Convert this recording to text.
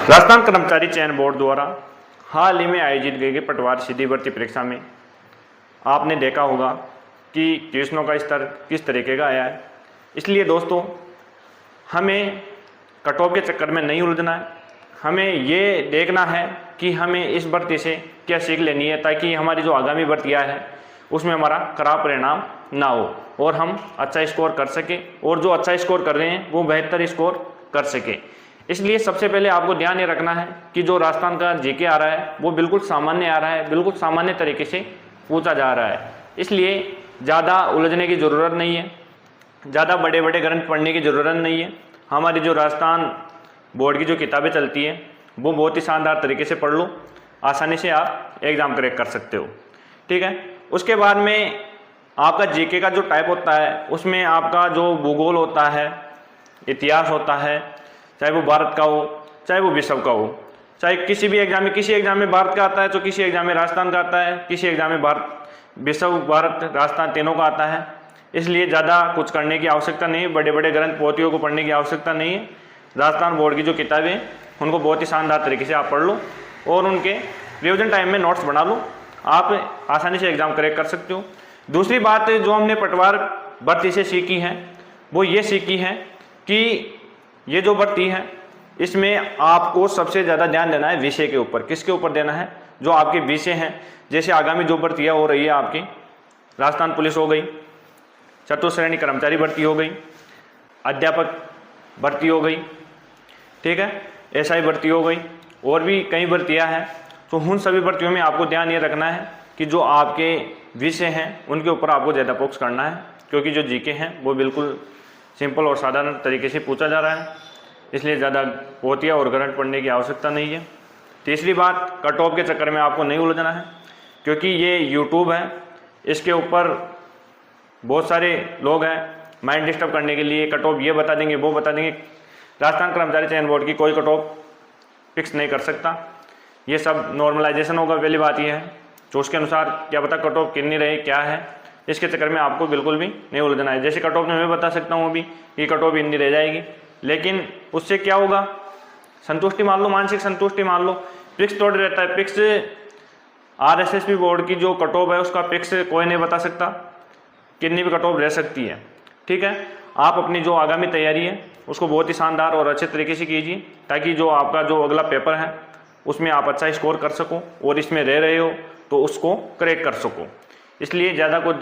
राजस्थान कर्मचारी चयन बोर्ड द्वारा हाल ही में आयोजित गई पटवार सीधी भर्ती परीक्षा में आपने देखा होगा कि क्वेश्चनों का स्तर किस तरीके का आया है। इसलिए दोस्तों, हमें कट ऑफ के चक्कर में नहीं उलझना है। हमें ये देखना है कि हमें इस भर्ती से क्या सीख लेनी है, ताकि हमारी जो आगामी भर्तियाँ है उसमें हमारा खराब परिणाम ना हो और हम अच्छा स्कोर कर सके, और जो अच्छा स्कोर कर रहे हैं वो बेहतर स्कोर कर सके। इसलिए सबसे पहले आपको ध्यान ये रखना है कि जो राजस्थान का जीके आ रहा है वो बिल्कुल सामान्य आ रहा है, बिल्कुल सामान्य तरीके से पूछा जा रहा है। इसलिए ज़्यादा उलझने की ज़रूरत नहीं है, ज़्यादा बड़े बड़े ग्रंथ पढ़ने की ज़रूरत नहीं है। हमारी जो राजस्थान बोर्ड की जो किताबें चलती हैं वो बहुत ही शानदार तरीके से पढ़ लो, आसानी से आप एग्ज़ाम क्रैक कर सकते हो। ठीक है। उसके बाद में आपका जीके का जो टाइप होता है उसमें आपका जो भूगोल होता है, इतिहास होता है, चाहे वो भारत का हो चाहे वो विश्व का हो, चाहे किसी भी एग्जाम में, किसी एग्जाम में भारत का आता है तो किसी एग्जाम में राजस्थान का आता है, किसी एग्जाम में विश्व, भारत, राजस्थान तीनों का आता है। इसलिए ज़्यादा कुछ करने की आवश्यकता नहीं है, बड़े बड़े ग्रंथ पोथियों को पढ़ने की आवश्यकता नहीं है। राजस्थान बोर्ड की जो किताबें उनको बहुत ही शानदार तरीके से आप पढ़ लो और उनके रिविजन टाइम में नोट्स बना लो, आप आसानी से एग्ज़ाम क्रैक कर सकते हो। दूसरी बात जो हमने पटवार भर्ती से सीखी है वो ये सीखी है कि ये जो भर्ती है इसमें आपको सबसे ज़्यादा ध्यान देना है विषय के ऊपर। किसके ऊपर देना है? जो आपके विषय हैं। जैसे आगामी जो भर्तियाँ हो रही है आपकी, राजस्थान पुलिस हो गई, चतुर्थ श्रेणी कर्मचारी भर्ती हो गई, अध्यापक भर्ती हो गई, ठीक है, एसआई भर्ती हो गई, और भी कई भर्तियाँ हैं। तो उन सभी भर्तियों में आपको ध्यान ये रखना है कि जो आपके विषय हैं उनके ऊपर आपको ज़्यादा फोकस करना है, क्योंकि जो जीके हैं वो बिल्कुल सिंपल और साधारण तरीके से पूछा जा रहा है। इसलिए ज़्यादा पोथियाँ और ग्रंथ पढ़ने की आवश्यकता नहीं है। तीसरी बात, कट ऑफ के चक्कर में आपको नहीं उलझना है, क्योंकि ये यूट्यूब है, इसके ऊपर बहुत सारे लोग हैं माइंड डिस्टर्ब करने के लिए। कट ऑफ ये बता देंगे, वो बता देंगे। राजस्थान कर्मचारी चयन बोर्ड की कोई कट ऑफ फिक्स नहीं कर सकता, ये सब नॉर्मलाइजेशन होगा। पहली बात ये है, तो उसके अनुसार क्या पता कट ऑफ कितनी रहे, क्या है, इसके चक्कर में आपको बिल्कुल भी नहीं उलझना है। जैसे कट ऑफ में मैं बता सकता हूँ अभी कि कट ऑफ इतनी रह जाएगी, लेकिन उससे क्या होगा, संतुष्टि मान लो, मानसिक संतुष्टि मान लो। फिक्स थोड़ी रहता है, फिक्स आरएसएसबी बोर्ड की जो कट ऑफ है उसका फिक्स कोई नहीं बता सकता, कितनी भी कट ऑफ रह सकती है। ठीक है। आप अपनी जो आगामी तैयारी है उसको बहुत ही शानदार और अच्छे तरीके से कीजिए, ताकि जो आपका जो अगला पेपर है उसमें आप अच्छा स्कोर कर सको, और इसमें रह रहे हो तो उसको क्रैक कर सको। इसलिए ज़्यादा कुछ